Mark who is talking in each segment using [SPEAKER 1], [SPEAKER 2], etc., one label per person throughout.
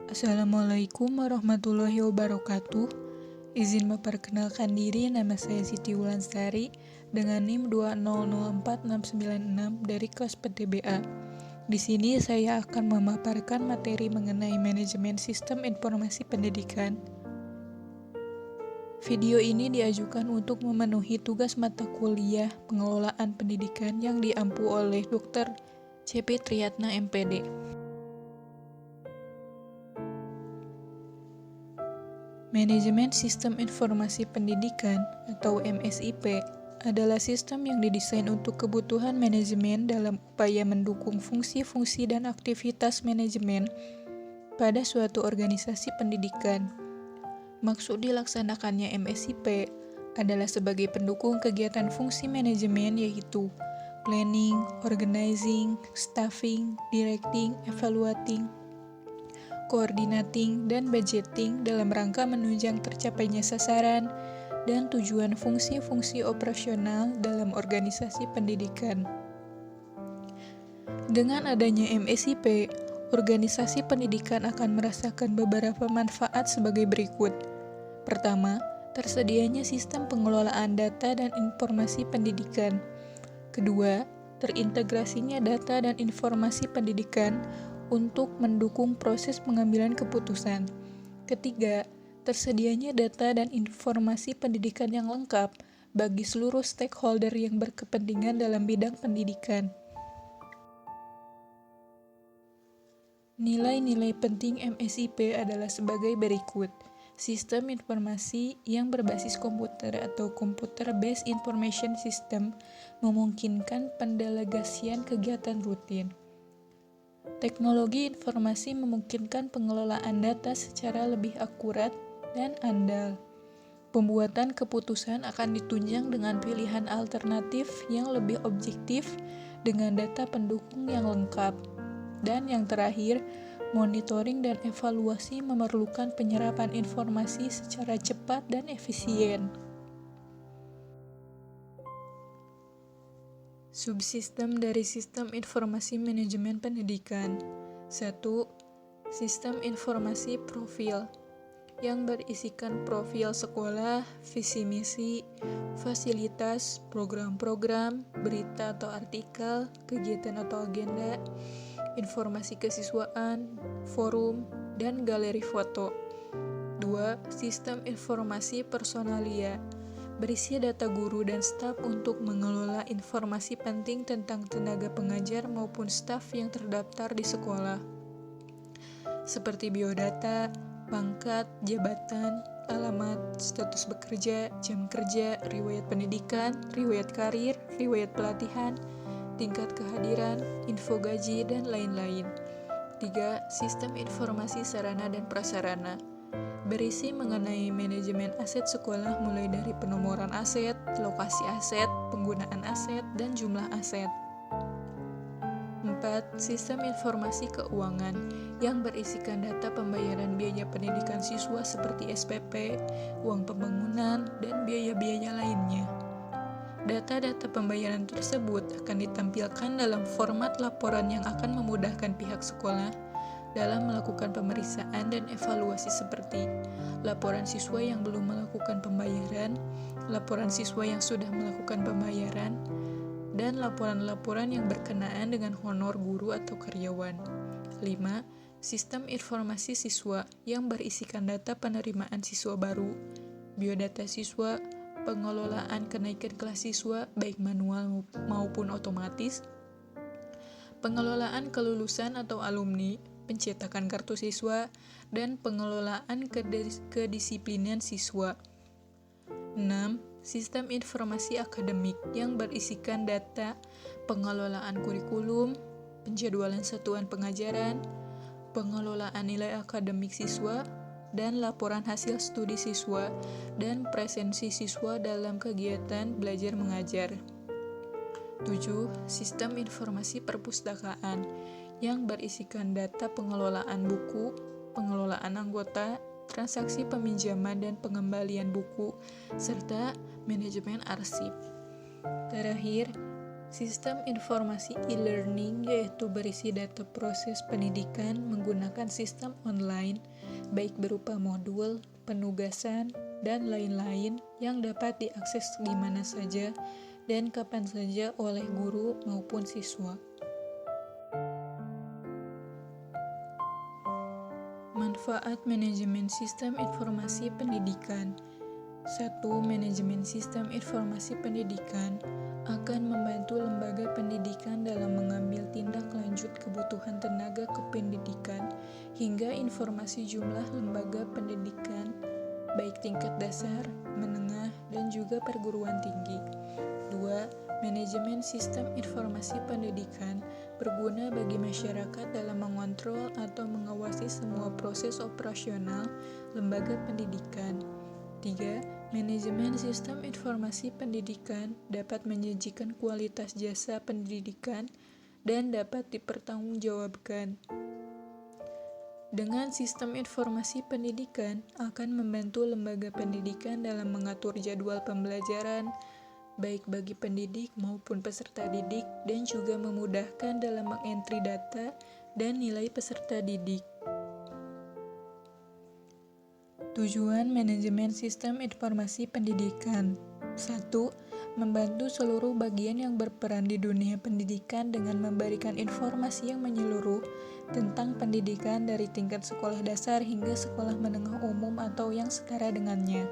[SPEAKER 1] Assalamualaikum warahmatullahi wabarakatuh. Izin memperkenalkan diri, nama saya Siti Wulansari dengan NIM 2004696 dari kelas PTBA. Di sini saya akan memaparkan materi mengenai manajemen sistem informasi pendidikan. Video ini diajukan untuk memenuhi tugas mata kuliah pengelolaan pendidikan yang diampu oleh Dr. C.P. Triyatna MPD. Manajemen Sistem Informasi Pendidikan atau MSIP adalah sistem yang didesain untuk kebutuhan manajemen dalam upaya mendukung fungsi-fungsi dan aktivitas manajemen pada suatu organisasi pendidikan. Maksud dilaksanakannya MSIP adalah sebagai pendukung kegiatan fungsi manajemen yaitu planning, organizing, staffing, directing, evaluating, coordinating, dan budgeting dalam rangka menunjang tercapainya sasaran dan tujuan fungsi-fungsi operasional dalam organisasi pendidikan. Dengan adanya MSIP, organisasi pendidikan akan merasakan beberapa manfaat sebagai berikut. Pertama, tersedianya sistem pengelolaan data dan informasi pendidikan. Kedua, terintegrasinya data dan informasi pendidikan untuk mendukung proses pengambilan keputusan. Ketiga, tersedianya data dan informasi pendidikan yang lengkap bagi seluruh stakeholder yang berkepentingan dalam bidang pendidikan. Nilai-nilai penting MSIP adalah sebagai berikut. Sistem informasi yang berbasis komputer atau Computer Based Information System memungkinkan pendelegasian kegiatan rutin. Teknologi informasi memungkinkan pengelolaan data secara lebih akurat dan andal. Pembuatan keputusan akan ditunjang dengan pilihan alternatif yang lebih objektif dengan data pendukung yang lengkap. Dan yang terakhir, monitoring dan evaluasi memerlukan penyerapan informasi secara cepat dan efisien. Subsistem dari Sistem Informasi Manajemen Pendidikan. 1. Sistem Informasi Profil yang berisikan profil sekolah, visi misi, fasilitas, program-program, berita atau artikel, kegiatan atau agenda, informasi kesiswaan, forum, dan galeri foto. 2. Sistem Informasi Personalia berisi data guru dan staf untuk mengelola informasi penting tentang tenaga pengajar maupun staf yang terdaftar di sekolah, seperti biodata, pangkat, jabatan, alamat, status bekerja, jam kerja, riwayat pendidikan, riwayat karir, riwayat pelatihan, tingkat kehadiran, info gaji, dan lain-lain. 3. Sistem Informasi Sarana dan Prasarana berisi mengenai manajemen aset sekolah mulai dari penomoran aset, lokasi aset, penggunaan aset, dan jumlah aset. 4. Sistem Informasi Keuangan yang berisikan data pembayaran biaya pendidikan siswa seperti SPP, uang pembangunan, dan biaya-biaya lainnya. Data-data pembayaran tersebut akan ditampilkan dalam format laporan yang akan memudahkan pihak sekolah dalam melakukan pemeriksaan dan evaluasi seperti laporan siswa yang belum melakukan pembayaran, laporan siswa yang sudah melakukan pembayaran, dan laporan-laporan yang berkenaan dengan honor guru atau karyawan. 5. Sistem Informasi Siswa yang berisikan data penerimaan siswa baru, biodata siswa, pengelolaan kenaikan kelas siswa baik manual maupun otomatis, pengelolaan kelulusan atau alumni, pencetakan kartu siswa, dan pengelolaan kedisiplinan siswa. 6. Sistem Informasi Akademik yang berisikan data pengelolaan kurikulum, penjadwalan satuan pengajaran, pengelolaan nilai akademik siswa, dan laporan hasil studi siswa dan presensi siswa dalam kegiatan belajar mengajar. 7. Sistem Informasi Perpustakaan yang berisikan data pengelolaan buku, pengelolaan anggota, transaksi peminjaman dan pengembalian buku, serta manajemen arsip. Terakhir, Sistem informasi e-learning yaitu berisi data proses pendidikan menggunakan sistem online, baik berupa modul, penugasan, dan lain-lain yang dapat diakses di mana saja dan kapan saja oleh guru maupun siswa. Manfaat manajemen sistem informasi pendidikan. 1. Manajemen sistem informasi pendidikan akan membantu lembaga pendidikan dalam mengambil tindak lanjut kebutuhan tenaga kependidikan hingga informasi jumlah lembaga pendidikan, baik tingkat dasar, menengah, dan juga perguruan tinggi. 2. Manajemen sistem informasi pendidikan berguna bagi masyarakat dalam mengontrol atau mengawasi semua proses operasional lembaga pendidikan. 3. Manajemen sistem informasi pendidikan dapat menyajikan kualitas jasa pendidikan dan dapat dipertanggungjawabkan. Dengan sistem informasi pendidikan akan membantu lembaga pendidikan dalam mengatur jadwal pembelajaran, baik bagi pendidik maupun peserta didik, dan juga memudahkan dalam mengentri data dan nilai peserta didik. Tujuan manajemen sistem informasi pendidikan. 1. Membantu seluruh bagian yang berperan di dunia pendidikan dengan memberikan informasi yang menyeluruh tentang pendidikan dari tingkat sekolah dasar hingga sekolah menengah umum atau yang setara dengannya.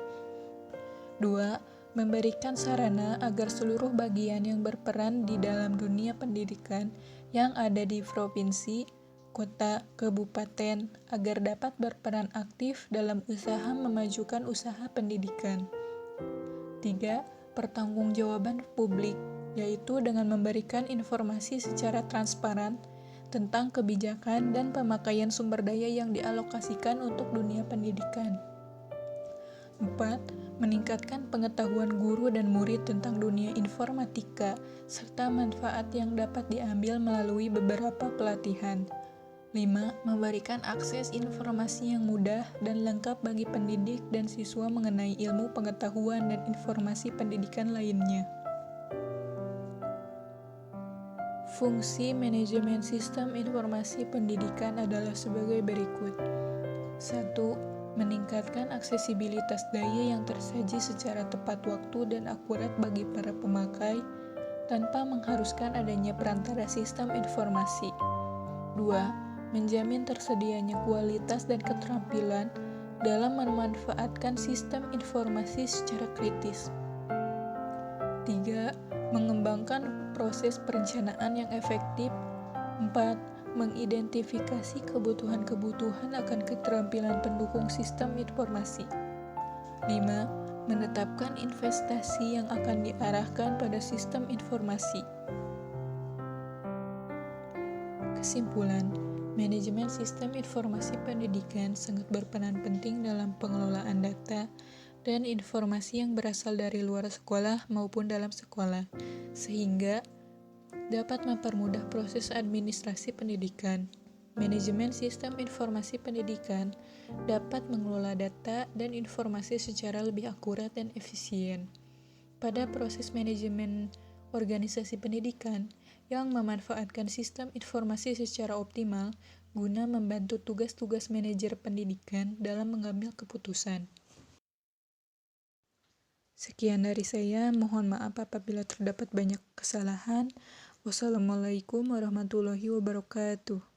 [SPEAKER 1] 2. Memberikan sarana agar seluruh bagian yang berperan di dalam dunia pendidikan yang ada di provinsi, kota, kabupaten, agar dapat berperan aktif dalam usaha memajukan usaha pendidikan. 3. Pertanggungjawaban publik, yaitu dengan memberikan informasi secara transparan tentang kebijakan dan pemakaian sumber daya yang dialokasikan untuk dunia pendidikan. 4. Meningkatkan pengetahuan guru dan murid tentang dunia informatika, serta manfaat yang dapat diambil melalui beberapa pelatihan. 5. Memberikan akses informasi yang mudah dan lengkap bagi pendidik dan siswa mengenai ilmu pengetahuan dan informasi pendidikan lainnya. Fungsi manajemen sistem informasi pendidikan adalah sebagai berikut. 1. Meningkatkan aksesibilitas daya yang tersaji secara tepat waktu dan akurat bagi para pemakai tanpa mengharuskan adanya perantara sistem informasi. 2. Menjamin tersedianya kualitas dan keterampilan dalam memanfaatkan sistem informasi secara kritis. 3. Mengembangkan proses perencanaan yang efektif. 4. Mengidentifikasi kebutuhan-kebutuhan akan keterampilan pendukung sistem informasi. 5. Menetapkan investasi yang akan diarahkan pada sistem informasi. Kesimpulan, manajemen sistem informasi pendidikan sangat berperan penting dalam pengelolaan data dan informasi yang berasal dari luar sekolah maupun dalam sekolah, sehingga dapat mempermudah proses administrasi pendidikan. Manajemen sistem informasi pendidikan dapat mengelola data dan informasi secara lebih akurat dan efisien. Pada proses manajemen organisasi pendidikan yang memanfaatkan sistem informasi secara optimal guna membantu tugas-tugas manajer pendidikan dalam mengambil keputusan. Sekian dari saya, mohon maaf apabila terdapat banyak kesalahan. Wassalamualaikum warahmatullahi wabarakatuh.